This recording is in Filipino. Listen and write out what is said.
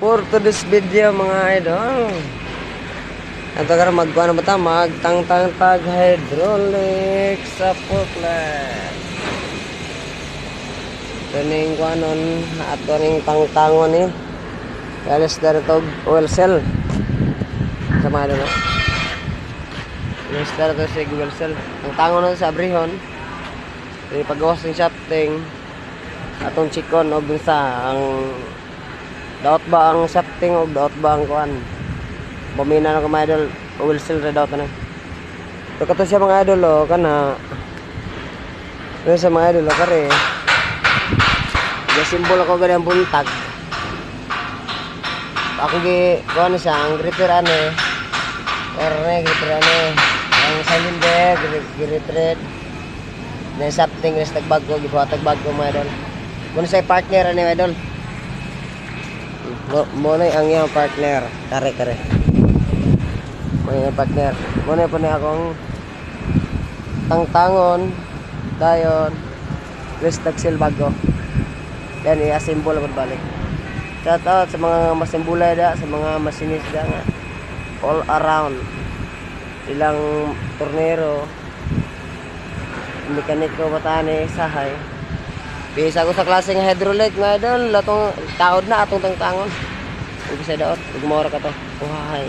For today's video mga idol, ito ka magkuha na ba ito? Magtang-tang-tag hydraulic sa forklift. Ito na yung kuha nun. Ito na yung tang-tangon eh. Kalis na ito oil cell. Sa mga idol. Kalis na ito sa oil cell. Tang-tangon na sa abrihon. Yung pag-gawas ng shafting. Atong chikon o sa ang daot ba ang shafting o daot ba ang kuan. Bumina na ka mga idol. Oil cell red daot na. Ito kato siya mga idol o kana. Ito sa mga idol o kare. Simbol ako ganyan buntag. Ako kuan siya ang gripper ane. Orne gripper ane. Ang cylinder gripper. Na shafting res tagbag ko gibuhatag bag ko mga idol. Muna sa partner ani idol. Muna ang iyang partner. Kare. Muna yung partner. Muna po na akong tangtangon. Dayon. Restag sil bago. Yan i-assemble ako balik. Shout out sa mga masimbulay da. Sa mga masinis da nga. All around. Ilang tornero. Mekaniko batane sahay. Bisa ko sa klase ng hydraulic nga idol, latong taod na atong tangtangon. Ug sa daot, ug mora ka to. Uhay.